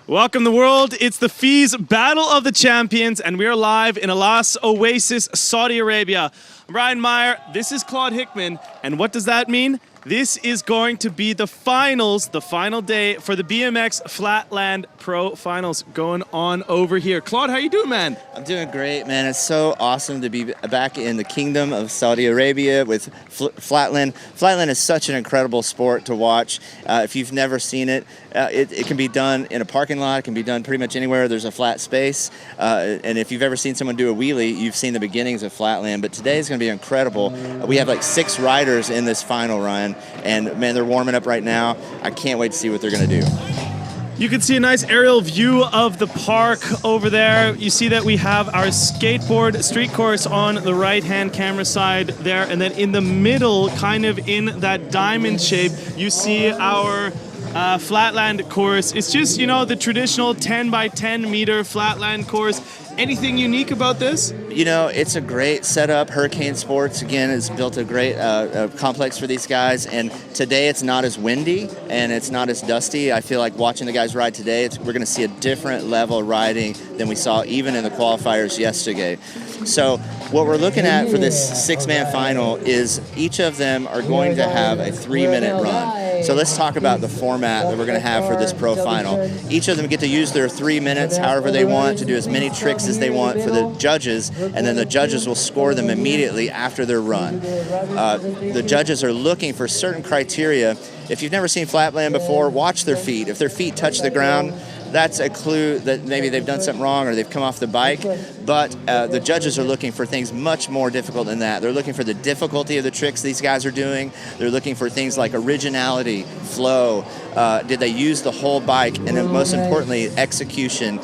Welcome the world. It's the FIS Battle of the Champions, and we are live in Alas Oasis, Saudi Arabia. I'm Brian Meyer, this is Claude Hickman, and what does that mean? This is going to be the finals, the final day for the BMX Flatland Pro Finals going on over here. Claude, how you doing, man? I'm doing great, man. It's so awesome to be back in the kingdom of Saudi Arabia with Flatland. Flatland is such an incredible sport to watch. If you've never seen it, it can be done in a parking lot. It can be done pretty much anywhere there's a flat space. And if you've ever seen someone do a wheelie, you've seen the beginnings of Flatland. But today is going to be incredible. We have like 6 riders in this final run. And man, they're warming up right now. I can't wait to see what they're going to do. You can see a nice aerial view of the park over there. You see that we have our skateboard street course on the right-hand camera side there. And then in the middle, kind of in that diamond shape, you see our Flatland course. It's just, you know, the traditional 10 by 10 meter Flatland course. Anything unique about this? You know, it's a great setup. Hurricane Sports, again, has built a great complex for these guys. And today it's not as windy and it's not as dusty. I feel like watching the guys ride today, we're going to see a different level of riding than we saw even in the qualifiers yesterday. So what we're looking at for this 6-man final is each of them are going to have a 3-minute run. So let's talk about the format that we're going to have for this pro final. Each of them get to use their 3 minutes however they want to do as many tricks as they want for the judges, and then the judges will score them immediately after their run. The judges are looking for certain criteria. If you've never seen Flatland before, watch their feet. If their feet touch the ground, that's a clue that maybe they've done something wrong or they've come off the bike. But the judges are looking for things much more difficult than that. They're looking for the difficulty of the tricks these guys are doing. They're looking for things like originality, flow. Did they use the whole bike? And then most importantly, execution.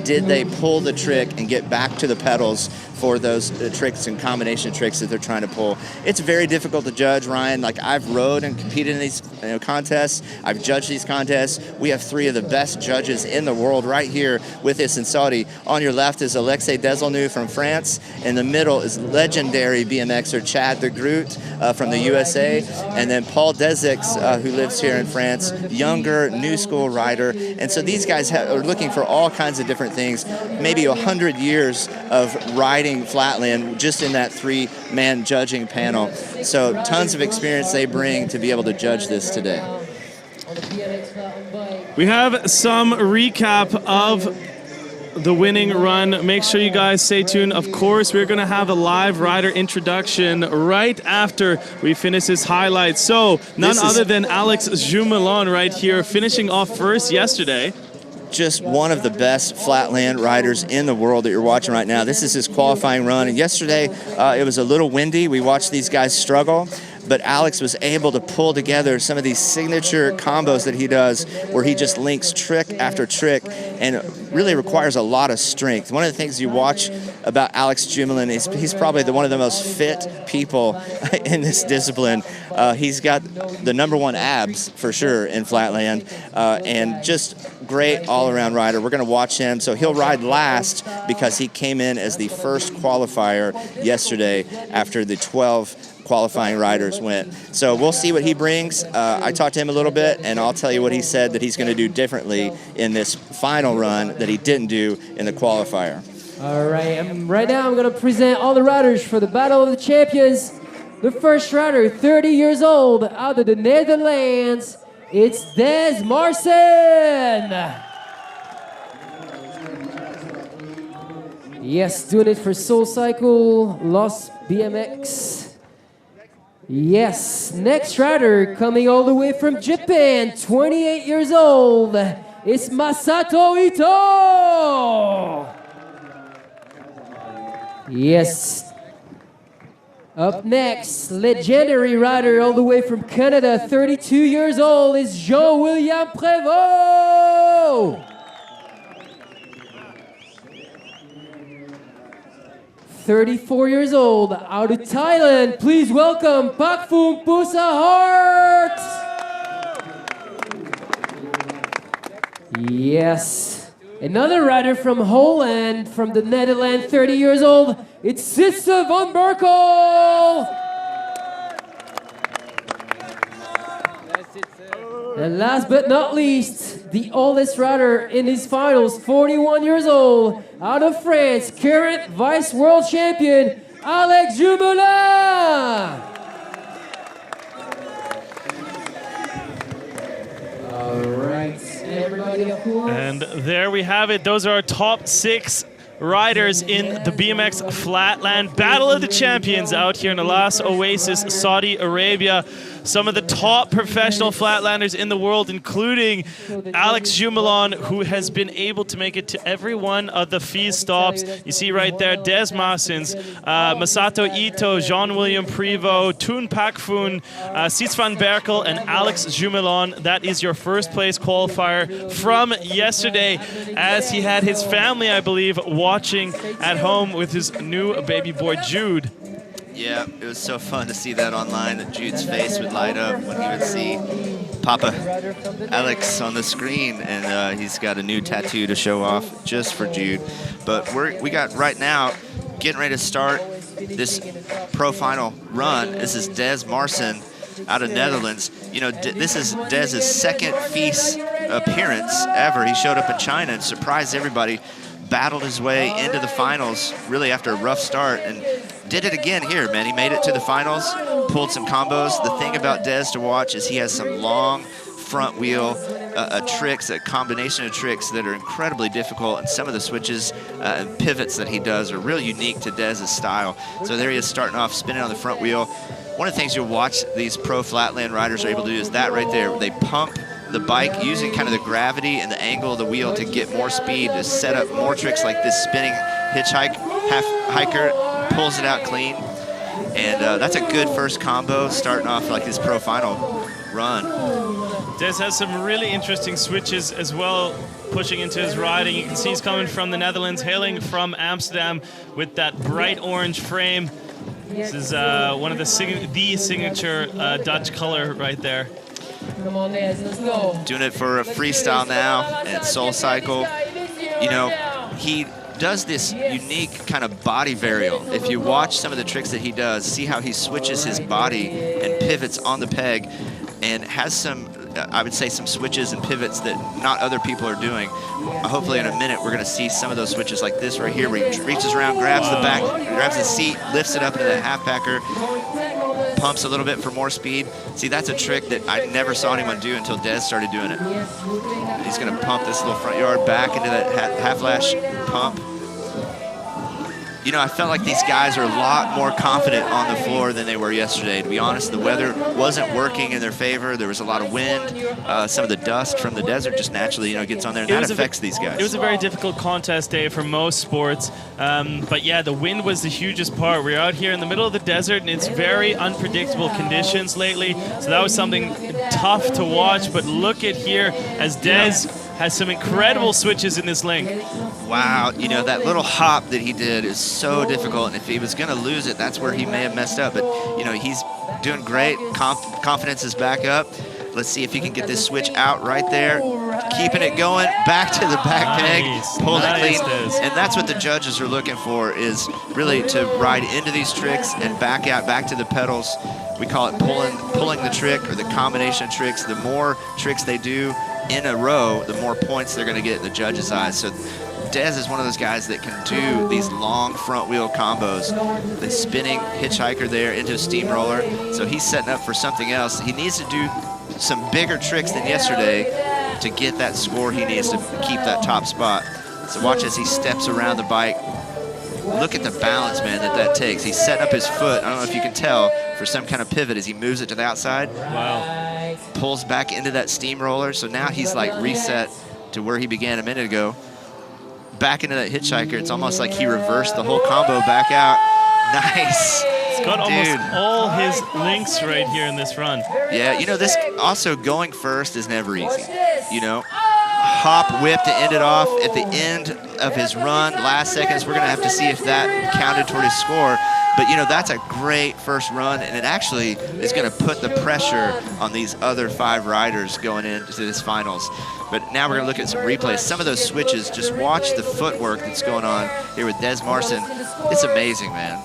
Did they pull the trick and get back to the pedals for those tricks and combination tricks that they're trying to pull? It's very difficult to judge, Ryan. Like, I've rode and competed in these contests. I've judged these contests. We have 3 of the best judges in the world right here with us in Saudi. On your left is Alexei Dezelnu from France. In the middle is legendary BMXer Chad the Groot from the USA. And then Paul Desix, who lives here in France, younger, new school rider. And so these guys are looking for all kinds of different things, maybe 100 years of riding Flatland just in that 3-man judging panel. So tons of experience they bring to be able to judge this today. We have some recap of the winning run. Make sure you guys stay tuned. Of course, we're going to have a live rider introduction right after we finish this highlight. So none other than Alex Jumelon right here, finishing off first yesterday. Just one of the best Flatland riders in the world that you're watching right now. This is his qualifying run. And yesterday, it was a little windy. We watched these guys struggle. But Alex was able to pull together some of these signature combos that he does where he just links trick after trick and really requires a lot of strength. One of the things you watch about Alex Jumelin is he's probably one of the most fit people in this discipline. He's got the #1 abs for sure in Flatland, and just great all-around rider. We're going to watch him. So he'll ride last because he came in as the first qualifier yesterday after the 12 qualifying riders went. So we'll see what he brings. I talked to him a little bit, and I'll tell you what he said that he's going to do differently in this final run that he didn't do in the qualifier. All right, right now I'm going to present all the riders for the Battle of the Champions. The first rider, 30 years old, out of the Netherlands, it's Des Marsen. Yes, doing it for Soul Cycle, Lost BMX. Yes, next rider coming all the way from Japan, 28 years old, it's Masato Ito. Yes. Up next, legendary rider all the way from Canada, 32 years old, is Jean-William Prévost. 34 years old, out of Thailand, please welcome Pakfung Pusahart. Yes, another rider from Holland, from the Netherlands, 30 years old, it's Sisse van Berkel. And last but not least, the oldest rider in these finals, 41 years old, out of France, current vice world champion, Alex Jumoulin. All right, everybody up course. And there we have it. Those are our top 6 riders in the BMX Flatland Battle of the Champions out here in the last oasis, Saudi Arabia. Some of the top professional flatlanders in the world, including Alex Jumoulin, who has been able to make it to every one of the FIS stops. You see right there, Des Marsens, Masato Ito, Jean-William Prévost, Toon Pakfun, Sis van Berkel, and Alex Jumoulin. That is your first place qualifier from yesterday, as he had his family, I believe, watching at home with his new baby boy, Jude. Yeah, it was so fun to see that online, that Jude's face would light up when he would see Papa Alex on the screen, and he's got a new tattoo to show off just for Jude. But we got right now getting ready to start this pro final run. This is Des Marsen out of Netherlands. You know, this is Des's second FIS appearance ever. He showed up in China and surprised everybody, battled his way into the finals really after a rough start, and did it again here, man. He made it to the finals, pulled some combos. The thing about Des to watch is he has some long front wheel tricks, a combination of tricks that are incredibly difficult, and some of the switches and pivots that he does are really unique to Des's style. So there he is starting off, spinning on the front wheel. One of the things you'll watch these pro flatland riders are able to do is that right there. They pump the bike using kind of the gravity and the angle of the wheel to get more speed, to set up more tricks like this spinning hiker, pulls it out clean. And that's a good first combo starting off like this pro final run. Des has some really interesting switches as well, pushing into his riding. You can see he's coming from the Netherlands, hailing from Amsterdam with that bright orange frame. This is one of the signature Dutch color right there. Come on, Des, let's go. Doing it for a freestyle now and Soul Cycle. You know, he does this unique kind of body varial. If you watch some of the tricks that he does, see how he switches his body and pivots on the peg, and has some, I would say, some switches and pivots that not other people are doing. Hopefully in a minute we're going to see some of those switches like this right here, where he reaches around, grabs the back, grabs the seat, lifts it up into the half packer, pumps a little bit for more speed. See, that's a trick that I never saw anyone do until Des started doing it. And he's going to pump this little front yard back into that half lash pump. You know, I felt like these guys are a lot more confident on the floor than they were yesterday. To be honest, the weather wasn't working in their favor. There was a lot of wind. Some of the dust from the desert just naturally, you know, gets on there, and that affects these guys. It was a very difficult contest day for most sports. But yeah, the wind was the hugest part. We're out here in the middle of the desert, and it's very unpredictable conditions lately. So that was something tough to watch. But look at here as Des has some incredible switches in this link. Wow, you know, that little hop that he did is so difficult, and if he was going to lose it, that's where he may have messed up. But, you know, he's doing great. Confidence is back up. Let's see if he can get this switch out right there. Keeping it going, back to the back peg, pulled it clean. And that's what the judges are looking for, is really to ride into these tricks and back out, back to the pedals. We call it pulling the trick, or the combination of tricks. The more tricks they do in a row, the more points they're going to get in the judges' eyes. So Des is one of those guys that can do these long front wheel combos. The spinning hitchhiker there into a steamroller. So he's setting up for something else. He needs to do some bigger tricks than yesterday to get that score he needs to keep that top spot. So watch as he steps around the bike. Look at the balance, man, that takes. He's setting up his foot, I don't know if you can tell, for some kind of pivot as he moves it to the outside. Wow. Pulls back into that steamroller. So now he's like reset to where he began a minute ago. Back into that hitchhiker. It's almost like he reversed the whole combo back out. Nice. He's got almost all his links right here in this run. Yeah, you know, this also going first is never easy. You know, hop whip to end it off at the end of his run, last seconds. We're going to have to see if that counted toward his score. But, you know, that's a great first run, and it actually is going to put the pressure on these other 5 riders going into this finals. But now we're going to look at some replays. Some of those switches, just watch the footwork that's going on here with Des Marsen. It's amazing, man.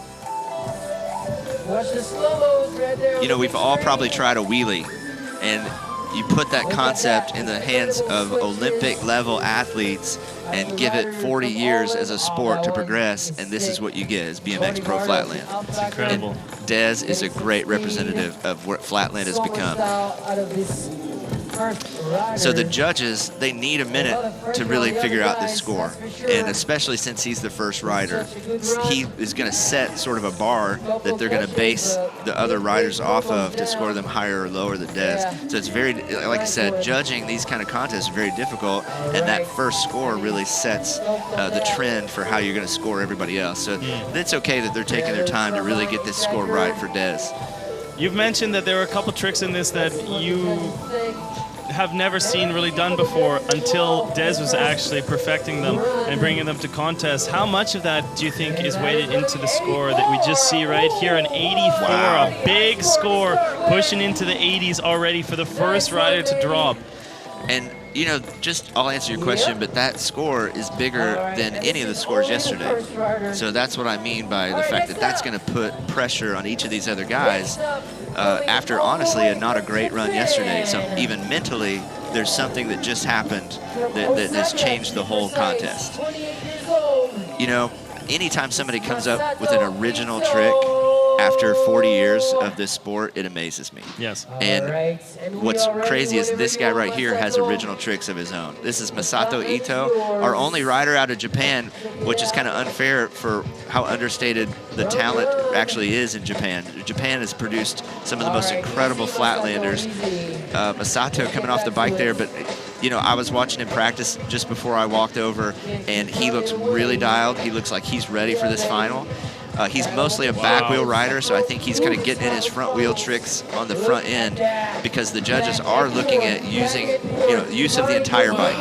You know, we've all probably tried a wheelie, and you put that concept in the hands of Olympic level athletes and give it 40 years as a sport to progress, and this is what you get is BMX Pro Flatland. It's incredible. And Dez is a great representative of what Flatland has become. So the judges, they need a minute to really figure out this score. And especially since he's the first rider, he is going to set sort of a bar that they're going to base the other riders off of to score them higher or lower than Dez. So it's very, like I said, judging these kind of contests is very difficult, and that first score really sets the trend for how you're going to score everybody else. So it's okay that they're taking their time to really get this score right for Dez. You've mentioned that there were a couple tricks in this that you have never seen really done before until Dez was actually perfecting them and bringing them to contests. How much of that do you think is weighted into the score that we just see right here? An 84, a big score pushing into the 80s already for the first rider to drop. And you know, I'll answer your question, but that score is bigger than any of the scores yesterday. So that's what I mean by the fact that that's going to put pressure on each of these other guys after, honestly, not a great run yesterday. So even mentally, there's something that just happened that has changed the whole contest. You know, anytime somebody comes up with an original trick after 40 years of this sport, it amazes me. Yes. And what's crazy is this guy right here has original tricks of his own. This is Masato Ito, our only rider out of Japan, which is kind of unfair for how understated the talent actually is in Japan. Japan has produced some of the most incredible Flatlanders. Masato coming off the bike there, but you know, I was watching him practice just before I walked over, and he looks really dialed. He looks like he's ready for this final. He's mostly a back wheel rider, so I think he's kind of getting in his front wheel tricks on the front end because the judges are looking at using, you know, use of the entire bike.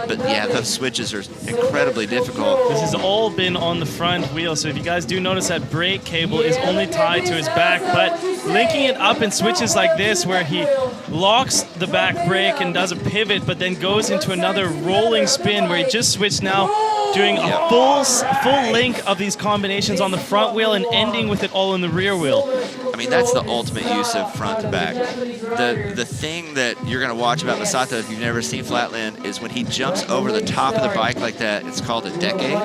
But yeah, those switches are incredibly difficult. This has all been on the front wheel, so if you guys do notice that brake cable is only tied to his back, but linking it up in switches like this where he locks the back brake and does a pivot, but then goes into another rolling spin where he just switched now, doing a full link of these combinations on the front wheel and ending with it all in the rear wheel. I mean, that's the ultimate use of front to back. The thing that you're going to watch about Masato, if you've never seen Flatland, is when he jumps over the top of the bike like that, it's called a decade.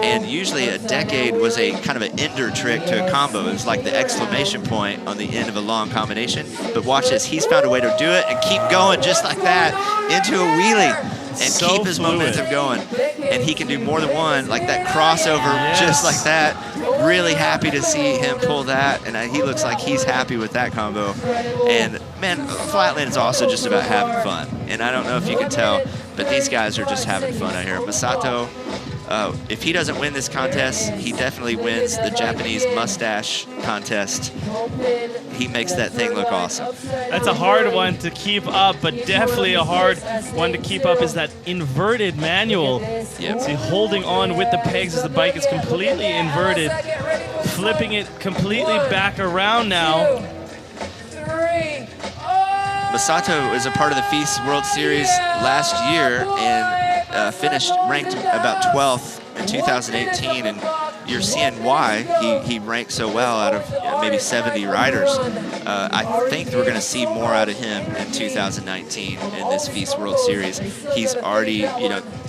And usually a decade was a kind of an ender trick to a combo. It was like the exclamation point on the end of a long combination. But watch this. He's found a way to do it and keep going just like that into a wheelie and so keep his momentum going. And he can do more than one, like that crossover, just like that. Really happy to see him pull that, and he looks like he's happy with that combo. And man, Flatland is also just about having fun. And I don't know if you can tell, but these guys are just having fun out here. Masato, if he doesn't win this contest, he definitely wins the Japanese mustache contest. He makes that thing look awesome. That's a hard one to keep up, but definitely a hard one to keep up is that inverted manual. Yep. See, holding on with the pegs as the bike is completely inverted, flipping it completely back around now. Masato is a part of the FIS World Series last year and finished ranked about 12th in 2018, and you're seeing why he ranked so well out of maybe 70 riders. I think we're going to see more out of him in 2019 in this FIS World Series. He's already,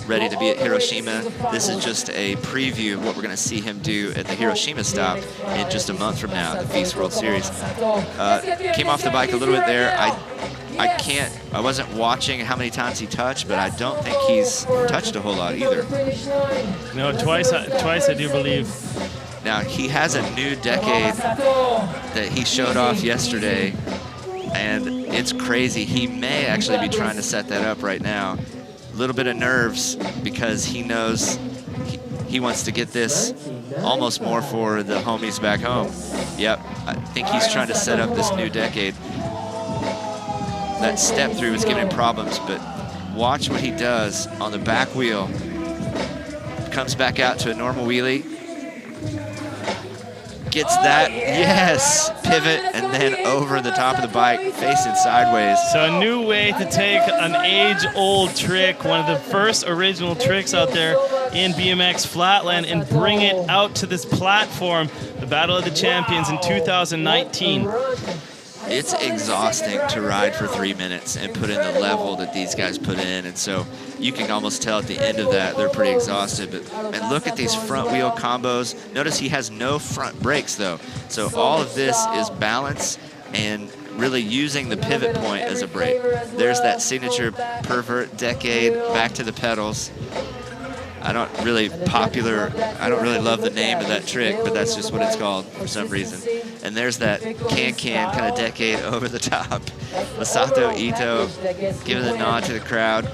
ready to be at Hiroshima. This is just a preview of what we're going to see him do at the Hiroshima stop in just a month from now at the FIS World Series. Came off the bike a little bit there. I wasn't watching how many times he touched, but I don't think he's touched a whole lot either. No, twice I do believe. Now, he has a new decade that he showed off yesterday, and it's crazy. He may actually be trying to set that up right now. A little bit of nerves because he knows he wants to get this almost more for the homies back home. Yep, I think he's trying to set up this new decade. That step through is giving him problems, but watch what he does on the back wheel. Comes back out to a normal wheelie. Gets that, yes, pivot, and then over the top of the bike, facing sideways. So a new way to take an age-old trick, one of the first original tricks out there in BMX Flatland, and bring it out to this platform, the Battle of the Champions in 2019. it's exhausting to ride for 3 minutes and put in the level that these guys put in. And so you can almost tell at the end of that, they're pretty exhausted. And look at these front wheel combos. Notice he has no front brakes though. So all of this is balance and really using the pivot point as a brake. There's that signature pervert decade back to the pedals. I don't really love the name of that trick, but that's just what it's called for some reason. And there's that can-can kind of decade over the top. Masato Ito giving the nod to the crowd.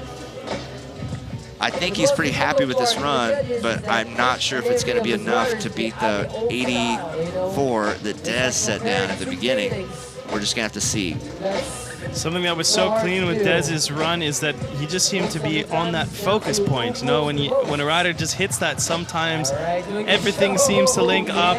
I think he's pretty happy with this run, but I'm not sure if it's going to be enough to beat the 84 that Des set down at the beginning. We're just going to have to see. Something that was so clean with Dez's run is that he just seemed to be on that focus point. You know, when a rider just hits that, sometimes everything seems to link up.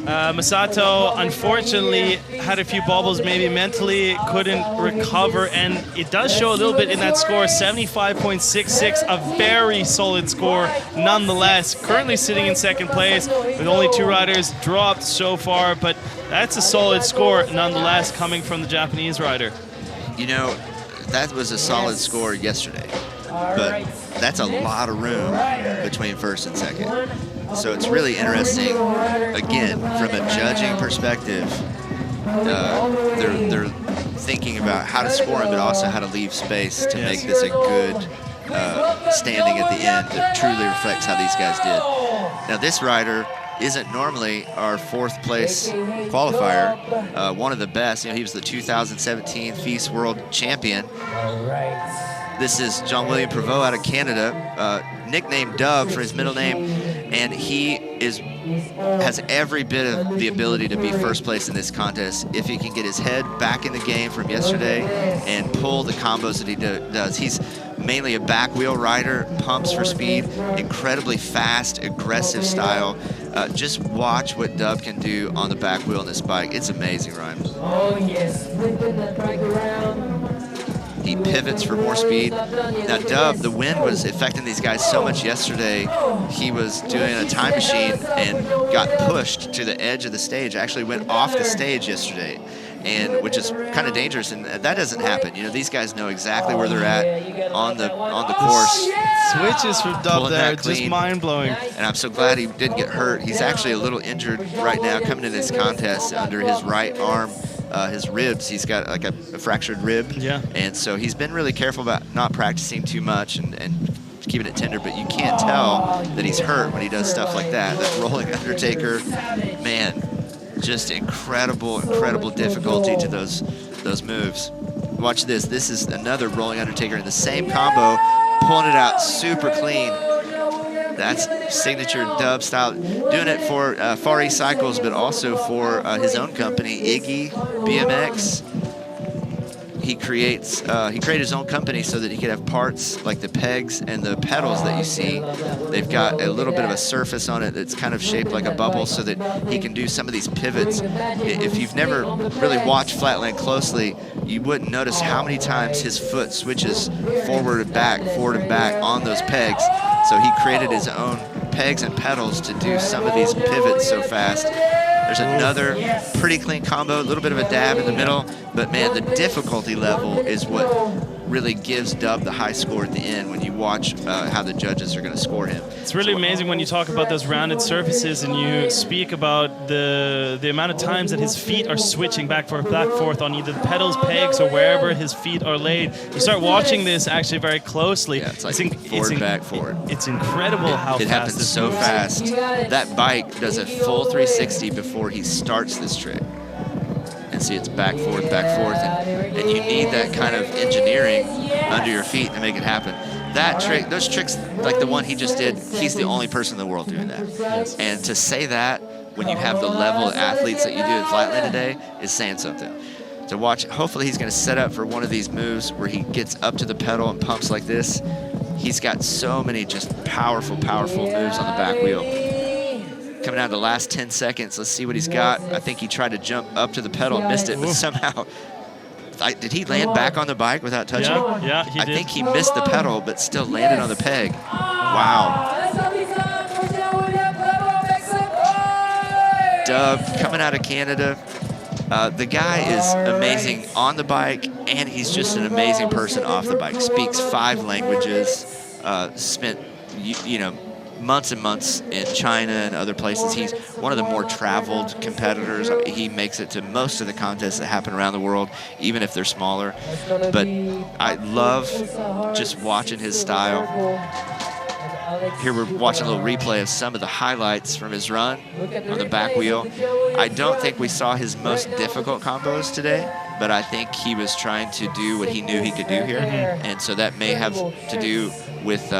Masato, unfortunately, had a few bobbles, maybe mentally couldn't recover, and it does show a little bit in that score, 75.66, a very solid score nonetheless. Currently sitting in second place with only 2 riders dropped so far, but that's a solid score nonetheless coming from the Japanese rider. You know, that was a solid score yesterday, but that's a lot of room between first and second. So it's really interesting, again, from a judging perspective, they're thinking about how to score him, but also how to leave space to make this a good standing at the end that truly reflects how these guys did. Now this rider isn't normally our 4th place qualifier, one of the best. You know, he was the 2017 FIS World Champion. This is Jean-William Prévost out of Canada, nicknamed Dub for his middle name, and he has every bit of the ability to be first place in this contest if he can get his head back in the game from yesterday and pull the combos that he does. He's mainly a back wheel rider, pumps for speed, incredibly fast, aggressive style. Just watch what Dub can do on the back wheel on this bike. It's amazing, Ryan. Oh yes, flipping that bike around. He pivots for more speed. Now Dub, the wind was affecting these guys so much yesterday, he was doing a time machine and got pushed to the edge of the stage, actually went off the stage yesterday, and which is kind of dangerous, and that doesn't happen. You know, these guys know exactly where they're at on the course. Switches from Dub there, just mind-blowing. And I'm so glad he didn't get hurt. He's actually a little injured right now coming into this contest under his right arm. His ribs, he's got like a fractured rib. Yeah. And so he's been really careful about not practicing too much and keeping it tender, but you can't tell that he's hurt when he does stuff like that. That rolling undertaker, man, just incredible difficulty to those moves. Watch this. This is another rolling undertaker in the same combo, pulling it out super clean. That's signature Dub style. Doing it for Far East Cycles, but also for his own company, Iggy BMX. He created his own company so that he could have parts like the pegs and the pedals that you see. They've got a little bit of a surface on it that's kind of shaped like a bubble so that he can do some of these pivots. If you've never really watched Flatland closely, you wouldn't notice how many times his foot switches forward and back on those pegs. So he created his own pegs and pedals to do some of these pivots so fast. There's another pretty clean combo, a little bit of a dab in the middle, but man, the difficulty level is what really gives Dub the high score at the end when you watch how the judges are going to score him. It's really amazing when you talk about those rounded surfaces and you speak about the amount of times that his feet are switching back forth on either the pedals, pegs, or wherever his feet are laid. You start watching this actually very closely. Yeah, it's like forward. It's incredible how fast it happens so fast. That bike does a full 360 before he starts this trick. And see, it's back, forth, and you need that kind of engineering under your feet to make it happen. That trick, those tricks, like the one he just did, he's the only person in the world doing that. Yes. And to say that when you have the level of athletes that you do at Flatland today is saying something. To watch, hopefully he's going to set up for one of these moves where he gets up to the pedal and pumps like this. He's got so many just powerful moves on the back wheel. Coming down to the last 10 seconds, let's see what he's got. I think he tried to jump up to the pedal and missed it, but somehow, did he land back on the bike without touching? Yeah, he did. I think he missed the pedal, but still landed on the peg. Wow. Dub coming out of Canada, The guy is amazing on the bike, and he's just an amazing person off the bike. Speaks 5 languages, spent, months and months in China and other places. He's one of the more traveled competitors. He makes it to most of the contests that happen around the world, even if they're smaller. But I love just watching his style. Here we're watching a little replay of some of the highlights from his run on the back wheel. I don't think we saw his most difficult combos today, but I think he was trying to do what he knew he could do here. And so that may have to do with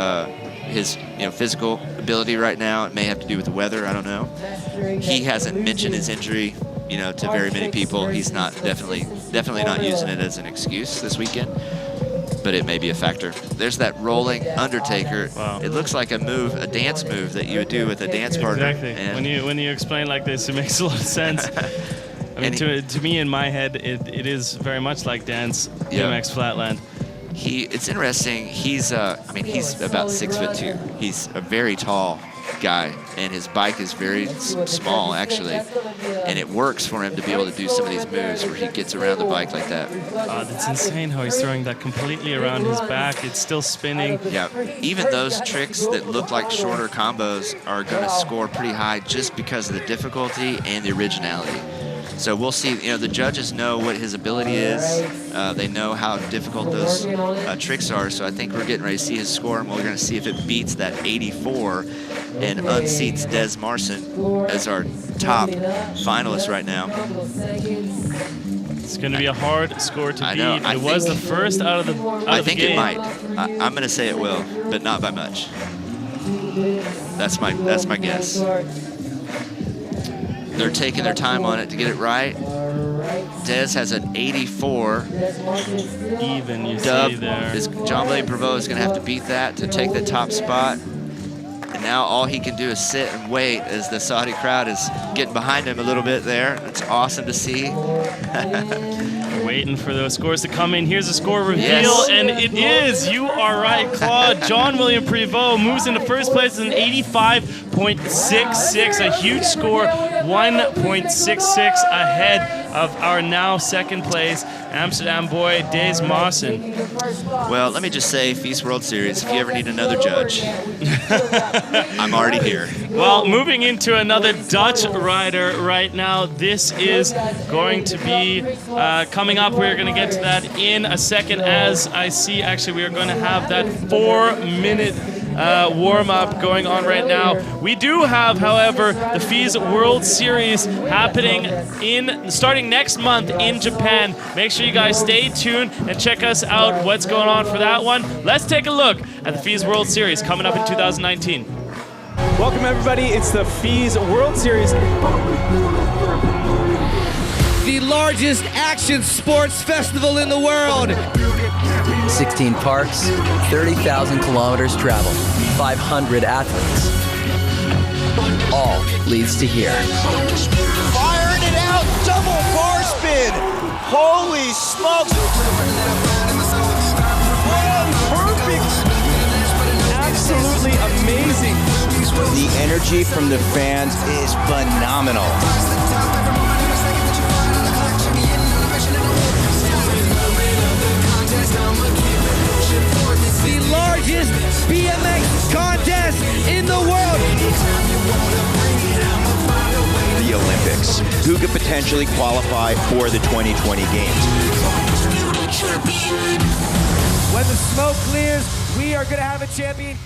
his physical ability right now. It may have to do with the weather. I don't know. He hasn't mentioned his injury, to very many people. He's not definitely not using it as an excuse this weekend, but it may be a factor. There's that rolling Undertaker. Wow. It looks like a dance move that you would do with a dance partner. Exactly. And when you explain like this, it makes a lot of sense. I mean, to me in my head, it is very much like dance, BMX Flatland. It's interesting. He's about 6'2". He's a very tall guy, and his bike is very small actually, and it works for him to be able to do some of these moves where he gets around the bike like that. That's insane how he's throwing that completely around his back. It's still spinning. Yeah, even those tricks that look like shorter combos are going to score pretty high just because of the difficulty and the originality. So we'll see. The judges know what his ability is. They know how difficult those tricks are. So I think we're getting ready to see his score, and we're going to see if it beats that 84 and unseats Des Marson as our top finalist right now. It's going to be a hard score to beat. I it was the first out of the game. It might. I'm going to say it will, but not by much. That's my guess. They're taking their time on it to get it right. Des has an 84. Even, you Dub see there. Jean-Blaise Prevost is going to have to beat that to take the top spot. And now all he can do is sit and wait as the Saudi crowd is getting behind him a little bit there. It's awesome to see. Waiting for those scores to come in. Here's the score reveal, and it is, you are right, Claude. John William Prevost moves into first place with an 85.66, a huge score, 1.66 ahead of our now second place Amsterdam boy, Des Marson. Well, let me just say, Feast World Series, if you ever need another judge, I'm already here. Well, moving into another Dutch rider right now. This is going to be coming up. We're going to get to that in a second. As I see, actually, we are going to have that 4-minute warm-up going on right now. We do have, however, the FIS World Series happening starting next month in Japan. Make sure you guys stay tuned and check us out what's going on for that one. Let's take a look at the FIS World Series coming up in 2019. Welcome, everybody. It's the FIS World Series. The largest action sports festival in the world. 16 parks, 30,000 kilometers traveled, 500 athletes. All leads to here. Firing it out, double bar spin. Holy smokes. Perfect. Absolutely amazing. The energy from the fans is phenomenal. The largest BMX contest in the world. The Olympics. Who could potentially qualify for the 2020 games? When the smoke clears, we are going to have a champion.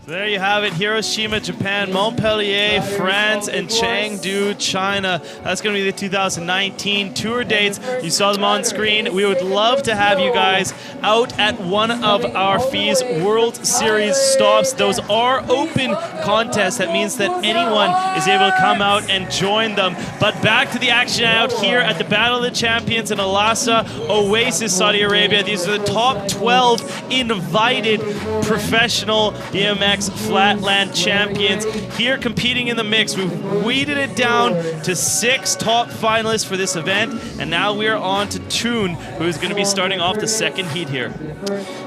So there you have it, Hiroshima, Japan, Montpellier, France, and Chengdu, China. That's going to be the 2019 tour dates. You saw them on screen. We would love to have you guys out at one of our FIS World Series stops. Those are open contests. That means that anyone is able to come out and join them. But back to the action out here at the Battle of the Champions in Al-Assa, Oasis, Saudi Arabia. These are the top 12 invited professional BMX BMX Flatland champions here competing in the mix. We've weeded it down to 6 top finalists for this event, and now we're on to Toon, who's going to be starting off the second heat here.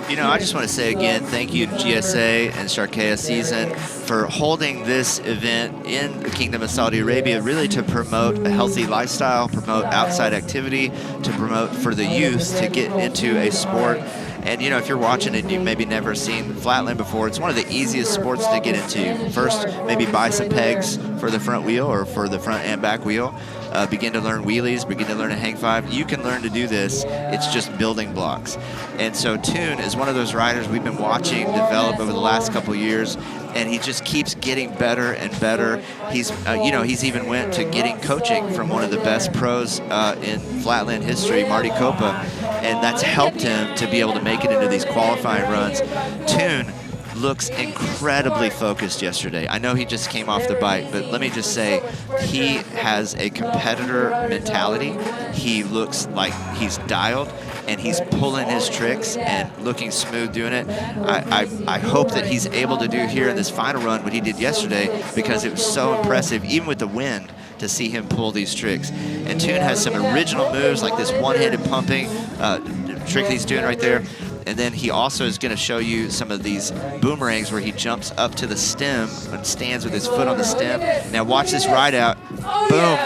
You know, I just want to say again, thank you to GSA and Sharkea Season for holding this event in the Kingdom of Saudi Arabia, really to promote a healthy lifestyle, promote outside activity, to promote for the youth to get into a sport. And you know, if you're watching it and you've maybe never seen Flatland before, it's one of the easiest sports to get into. First, maybe buy some pegs for the front wheel or for the front and back wheel. Begin to learn wheelies, begin to learn a hang five. You can learn to do this. It's just building blocks. And so Toon is one of those riders we've been watching develop over the last couple of years, and he just keeps getting better and better. He's, you know, he's even went to getting coaching from one of the best pros in Flatland history, Marty Copa, and that's helped him to be able to make it into these qualifying runs. Toon looks incredibly focused yesterday. I know he just came off the bike, but let me just say, he has a competitor mentality. He looks like he's dialed, and he's pulling his tricks and looking smooth doing it. I hope that he's able to do here in this final run what he did yesterday, because it was so impressive, even with the wind, to see him pull these tricks. And Toon has some original moves like this one-handed pumping trick that he's doing right there. And then he also is going to show you some of these boomerangs where he jumps up to the stem and stands with his foot on the stem. Now watch this ride out. Boom.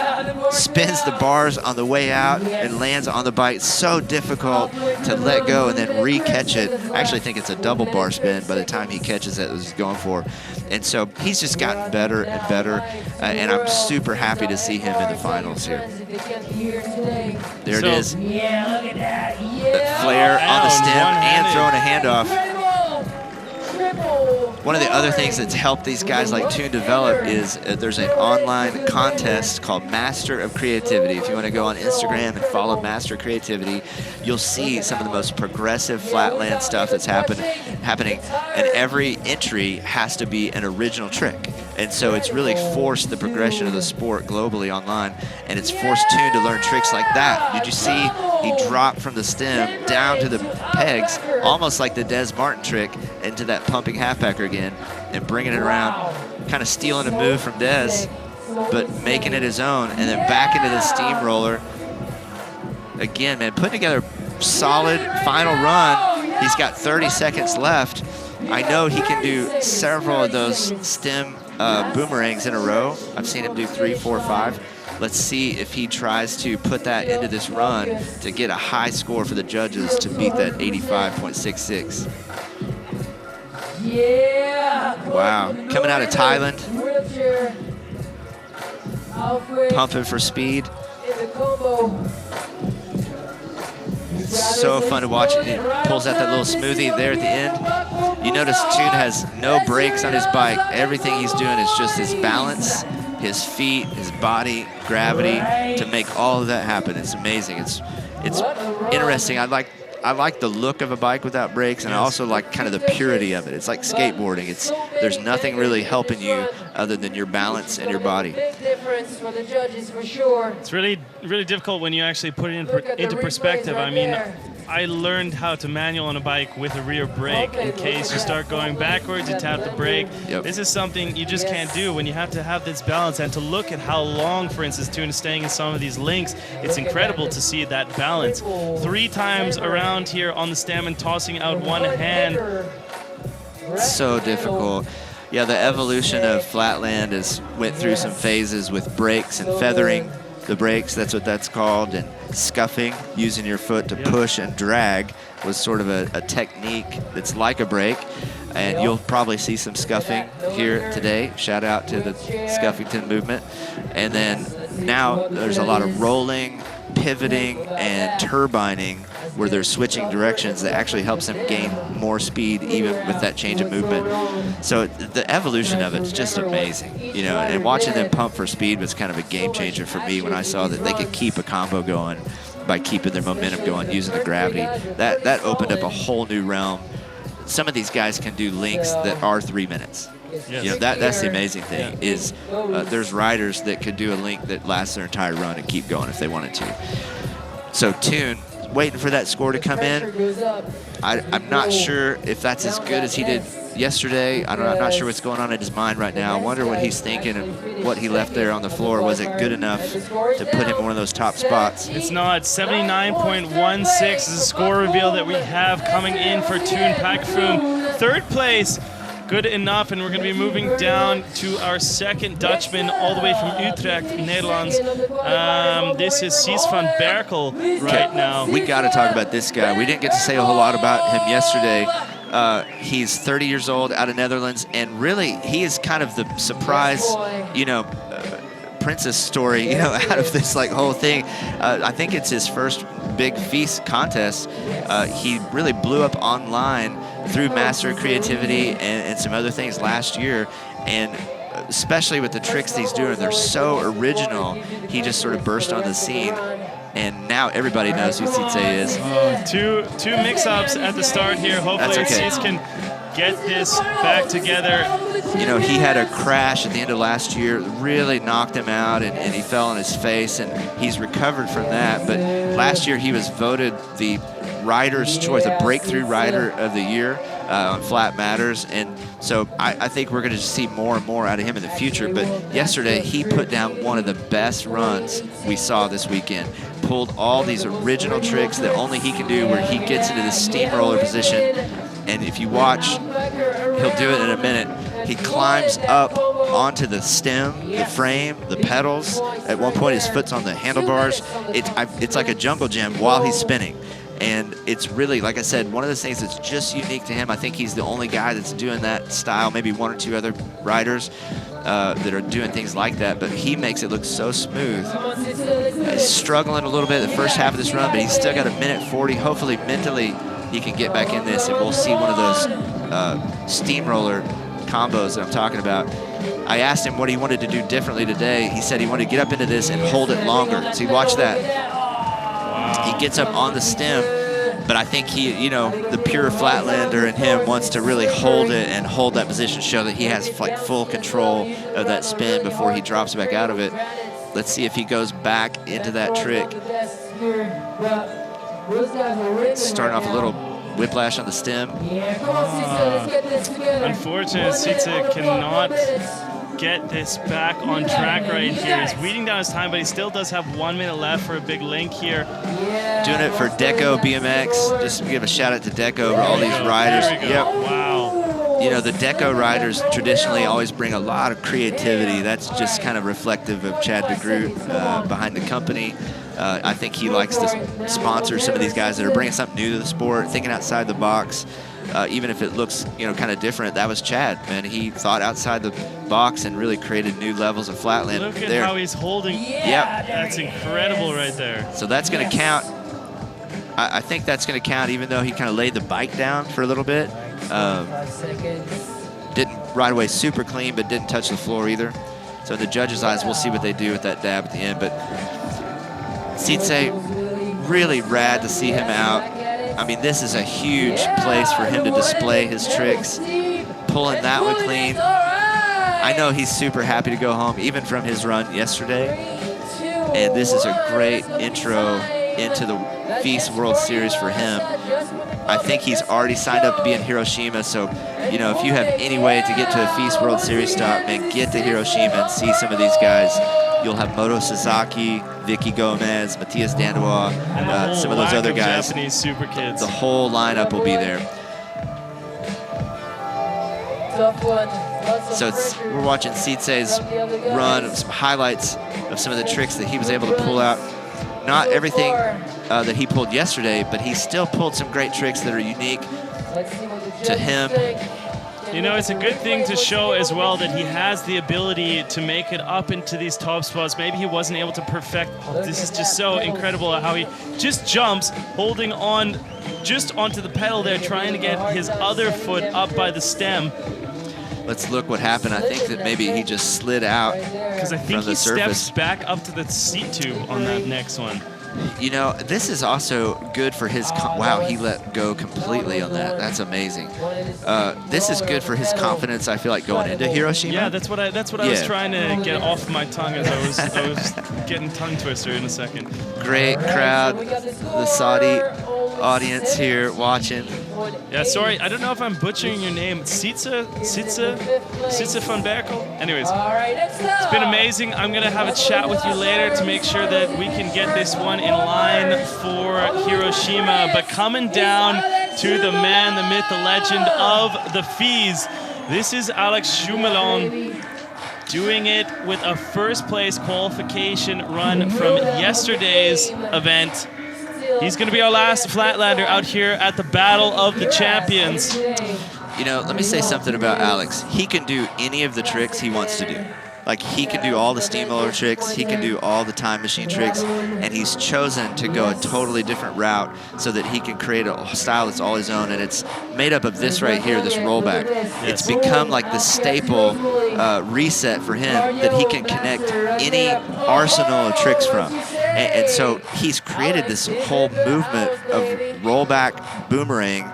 Spins the bars on the way out and lands on the bike. So difficult to let go and then re-catch it. I actually think it's a double bar spin by the time he catches it, he's going for. And so he's just gotten better and better. And I'm super happy to see him in the finals here. There it is. Yeah, look at that. Yeah. Flare on the stem and throwing a handoff. One of the other things that's helped these guys like Toon develop is there's an online contest called Master of Creativity. If you want to go on Instagram and follow Master of Creativity, you'll see some of the most progressive Flatland stuff that's happening. And every entry has to be an original trick. And so it's really forced the progression of the sport globally online, and it's forced Toon to learn tricks like that. Did you see he dropped from the stem down to the pegs, almost like the Des Martin trick, into that pumping halfbacker again, and bringing it around, kind of stealing a move from Des, but making it his own, and then back into the steamroller. Again, man, putting together a solid final run. He's got 30 seconds left. I know he can do several of those stem boomerangs in a row. I've seen him do 3, 4, 5. Let's see if he tries to put that into this run to get a high score for the judges to beat that 85.66. Yeah. Wow. Coming out of Thailand. Pumping for speed. So fun to watch. He pulls out that little smoothie there at the end. You notice Toon has no brakes on his bike. Everything he's doing is just his balance, his feet, his body, gravity to make all of that happen. It's amazing. It's interesting. I like the look of a bike without brakes, and I also like kind of the purity of it. It's like skateboarding. There's nothing really helping you other than your balance and your body. Difference for the judges for sure. It's really difficult when you actually put it into perspective. I mean, I learned how to manual on a bike with a rear brake. In case you start going backwards, you tap the brake. Yep. This is something you just can't do when you have to have this balance. And to look at how long, for instance, Toon is staying in some of these links, it's incredible to see that balance. 3 times around here on the stem and tossing out one hand. So difficult. Yeah, the evolution of Flatland went through some phases with brakes and feathering the brakes, that's what that's called, and scuffing, using your foot to push and drag was sort of a technique that's like a brake. And you'll probably see some scuffing here today. Shout out to the Scuffington movement. And then now there's a lot of rolling, pivoting, and turbining where they're switching directions that actually helps them gain more speed even with that change of movement. So the evolution of it is just amazing, you know, and watching them pump for speed was kind of a game changer for me when I saw that they could keep a combo going by keeping their momentum going, using the gravity. That opened up a whole new realm. Some of these guys can do links that are 3 minutes. Yes. You know, that's the amazing thing is there's riders that could do a link that lasts their entire run and keep going if they wanted to. So Toon, waiting for that score to come in. I'm not sure if that's as good as he did yesterday. I'm not sure what's going on in his mind right now. I wonder what he's thinking and what he left there on the floor. Was it good enough to put him in one of those top spots? It's not. 79.16 is the score reveal that we have coming in for Toon Pakafum. Third place, good enough, and we're going to be moving down to our second Dutchman all the way from Utrecht, Netherlands. This is Cies van Berkel right now. We got to talk about this guy. We didn't get to say a whole lot about him yesterday. He's 30 years old, out of Netherlands, and really he is kind of the surprise, princess story, out of this whole thing. I think it's his first big feast contest. He really blew up online through Master Creativity and some other things last year, and especially with the tricks he's doing, they're so original. He just sort of burst on the scene, and now everybody knows who Sitze is. Two mix-ups at the start here. Hopefully Cies can get this back together. He had a crash at the end of last year, really knocked him out, and he fell on his face, and he's recovered from that. But last year he was voted the Rider's Choice, a Breakthrough Rider of the Year on Flat Matters, and so I think we're going to see more and more out of him in the future. But yesterday he put down one of the best runs we saw this weekend. Pulled all these original tricks that only he can do, where he gets into the steamroller position, and if you watch, he'll do it in a minute. He climbs up onto the stem, the frame, the pedals. At one point his foot's on the handlebars. It's like a jungle gym while he's spinning. And it's really, like I said, one of those things that's just unique to him. I think he's the only guy that's doing that style, maybe one or two other riders that are doing things like that, but he makes it look so smooth. He's struggling a little bit the first half of this run, but he's still got a minute 40. Hopefully mentally he can get back in this, and we'll see one of those steamroller combos that I'm talking about. I asked him what he wanted to do differently today. He said he wanted to get up into this and hold it longer. See, watch that. He gets up on the stem, but I think he, the pure Flatlander in him wants to really hold it and hold that position, show that he has full control of that spin before he drops back out of it. Let's see if he goes back into that trick. Starting off a little whiplash on the stem. Unfortunately, Sitze cannot get this back on track right here. He's weeding down his time, but he still does have 1 minute left for a big link here. Doing it for Deco BMX. Just give a shout out to Deco for all these riders. Yep. Wow. The Deco riders traditionally always bring a lot of creativity. That's just kind of reflective of Chad DeGroot behind the company. I think he likes to sponsor some of these guys that are bringing something new to the sport, thinking outside the box. Even if it looks, kind of different. That was Chad, man. He thought outside the box and really created new levels of Flatland. Look at how he's holding. Yep. That's incredible right there. So that's going to count. I think that's going to count, even though he kind of laid the bike down for a little bit. Didn't ride away super clean, but didn't touch the floor either. So in the judges' eyes, we'll see what they do with that dab at the end. But Sitze, really rad to see him out. I mean, this is a huge place for him to display his tricks. Pulling that one clean. I know he's super happy to go home, even from his run yesterday. And this is a great intro into the Feast World Series for him. I think he's already signed up to be in Hiroshima, so, if you have any way to get to a Feast World Series stop, man, get to Hiroshima and see some of these guys. You'll have Moto Sasaki, Vicky Gomez, Matthias Dandois, some of those other guys. Japanese super kids. The whole lineup will be there. So we're watching Sitze's run, some highlights of some of the tricks that he was able to pull out. Not everything that he pulled yesterday, but he still pulled some great tricks that are unique to him. It's a good thing to show as well that he has the ability to make it up into these top spots. Maybe he wasn't able to perfect. This is just so incredible how he just jumps, holding on just onto the pedal there, trying to get his other foot up by the stem. Let's look what happened. I think that maybe he just slid out because I think he steps back up to the seat tube on that next one. You know, this is also good for his. Wow, he let go completely on that. That's amazing. This is good for his confidence. I feel like going into Hiroshima. Yeah, that's what I was trying to get off my tongue as I was getting tongue twister in a second. Great crowd, the Saudi audience here watching. Yeah, sorry, I don't know if I'm butchering your name. Sitze van Berkel? Anyways, it's been amazing. I'm going to have a chat with you later to make sure that we can get this one in line for Hiroshima. But coming down to the man, the myth, the legend of the Fees, this is Alex Jumelon doing it with a first place qualification run from yesterday's event. He's going to be our last Flatlander out here at the Battle of the Champions. You know, let me say something about Alex. He can do any of the tricks he wants to do. Like, he can do all the steamroller tricks, he can do all the time machine tricks, and he's chosen to go a totally different route so that he can create a style that's all his own, and it's made up of this right here, this rollback. It's become like the staple reset for him that he can connect any arsenal of tricks from. And so he's created this whole movement of rollback, boomerang,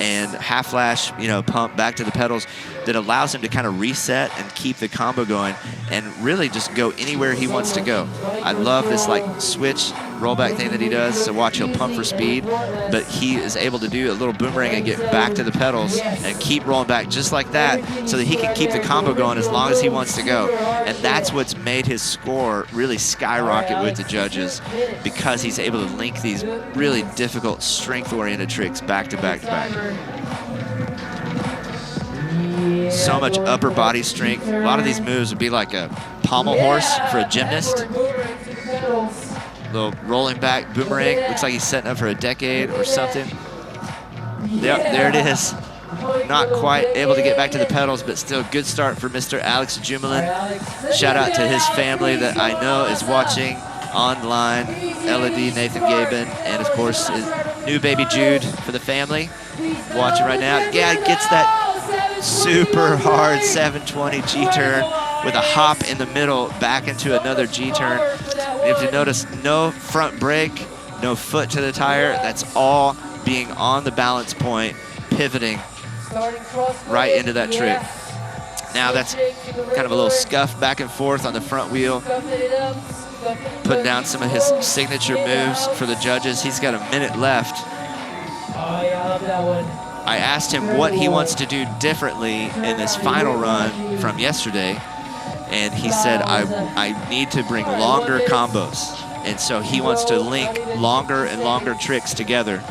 and half flash, you know, pump back to the pedals that allows him to kind of reset and keep the combo going and really just go anywhere he wants to go. I love this like switch rollback thing that he does. So watch, he'll pump for speed, but he is able to do a little boomerang and get back to the pedals and keep rolling back just like that so that he can keep the combo going as long as he wants to go. And that's what's made his score really skyrocket with the judges, because he's able to link these really difficult strength-oriented tricks back to back to back. So much upper body strength. A lot of these moves would be like a pommel horse for a gymnast. Little rolling back boomerang. Looks like he's setting up for a decade or something. Yep, there it is. Not quite able to get back to the pedals, but still good start for Mr. Alex Jumelin. Shout out to his family that I know is watching online. Elodie, Nathan Gaben, and of course his new baby Jude for the family. Watching right now. Yeah, gets that super hard 720 G-turn with a hop in the middle back into another G-turn. If you notice, no front brake, no foot to the tire. That's all being on the balance point, pivoting right into that trick. Now that's kind of a little scuff back and forth on the front wheel. Putting down some of his signature moves for the judges. He's got a minute left. I asked him what he wants to do differently in this final run from yesterday, and he said, I need to bring longer combos. And so he wants to link longer and longer tricks together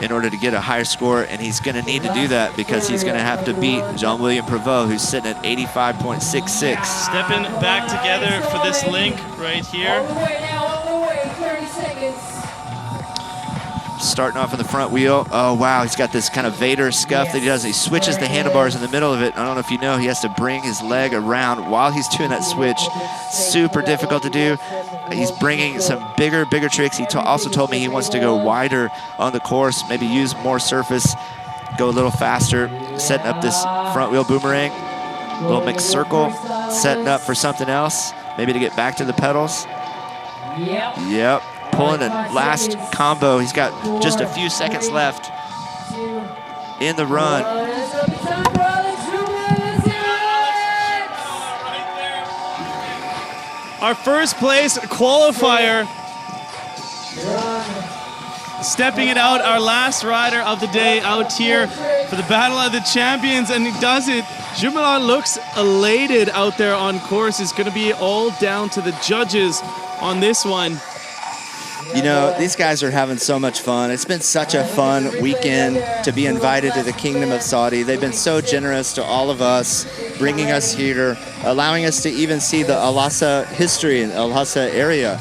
in order to get a higher score, and he's going to need to do that because he's going to have to beat Jean-William Prevost, who's sitting at 85.66. Stepping back together for this link right here. Starting off on the front wheel. Oh, wow, he's got this kind of Vader scuff that he does. He switches the handlebars in the middle of it. I don't know if you know, he has to bring his leg around while he's doing that switch. Super difficult to do. He's bringing some bigger tricks. He also told me he wants to go wider on the course, maybe use more surface, go a little faster, setting up this front wheel boomerang, little mixed circle, setting up for something else, maybe to get back to the pedals. Yep. Pulling a last combo. He's got just a few seconds left in the run. Our first place qualifier, stepping it out, our last rider of the day out here for the Battle of the Champions, and he does it. Jumelin looks elated out there on course. It's going to be all down to the judges on this one. You know, these guys are having so much fun. It's been such a fun weekend to be invited to the Kingdom of Saudi. They've been so generous to all of us, bringing us here, allowing us to even see the Al-Hassa history in the Al-Hassa area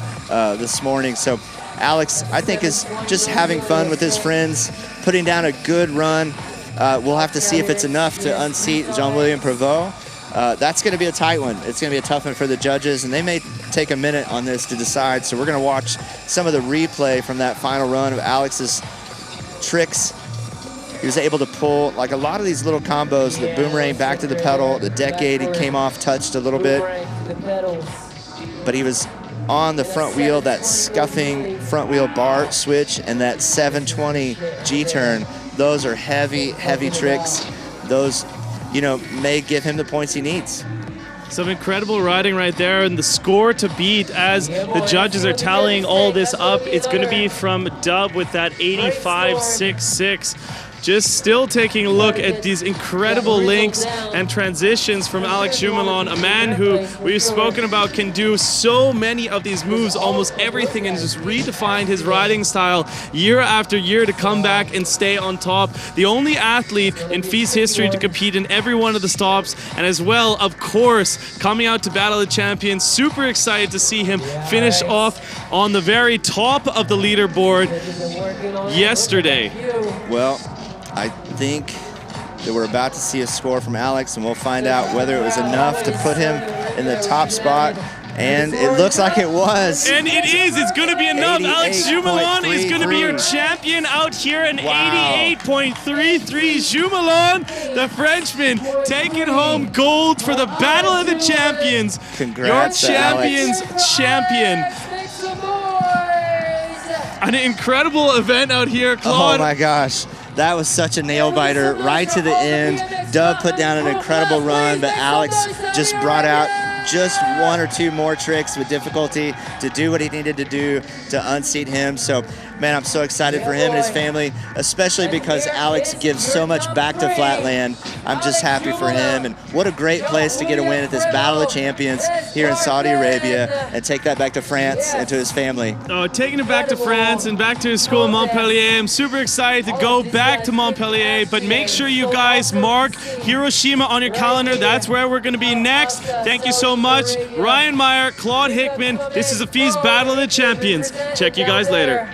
this morning. So Alex, I think, is just having fun with his friends, putting down a good run. We'll have to see if it's enough to unseat Jean-William Prevost. That's going to be a tight one. It's going to be a tough one for the judges, and they may take a minute on this to decide. So we're going to watch some of the replay from that final run of Alex's tricks. He was able to pull like a lot of these little combos, the boomerang back to the pedal, the decade, he came off, touched a little bit. But he was on the front wheel, that scuffing front wheel bar switch, and that 720 G-turn. Those are heavy, heavy tricks. Those, you know, may give him the points he needs. Some incredible riding right there, and the score to beat as the judges are tallying all this up, it's going to be from Dub with that 85.66. Just still taking a look at these incredible links and transitions from Alex Jumelon, a man who we've spoken about can do so many of these moves, almost everything, and just redefined his riding style year after year to come back and stay on top. The only athlete in FIS history to compete in every one of the stops, and as well, of course, coming out to Battle of the Champions. Super excited to see him finish off on the very top of the leaderboard yesterday. Well, I think that we're about to see a score from Alex, and we'll find out whether it was enough to put him in the top spot. And it looks like it was. And it is. It's going to be enough. Alex Jumelon is going to be your champion out here. An 88.33 Jumelon, the Frenchman, taking home gold for the Battle of the Champions. Congrats, your champion's champion. An incredible event out here, Claude. Oh my gosh. That was such a nail biter right to the end. Dub put down an incredible run, but Alex just brought out just one or two more tricks with difficulty to do what he needed to do to unseat him. So, man, I'm so excited for him and his family, especially because Alex gives so much back to Flatland. I'm just happy for him, and what a great place to get a win at this Battle of Champions here in Saudi Arabia and take that back to France and to his family. Oh, taking it back to France and back to his school in Montpellier. I'm super excited to go back to Montpellier, but make sure you guys mark Hiroshima on your calendar. That's where we're going to be next. Thank you so much. Ryan Meyer, Claude Hickman. This is the FIS Battle of the Champions. Check you guys later.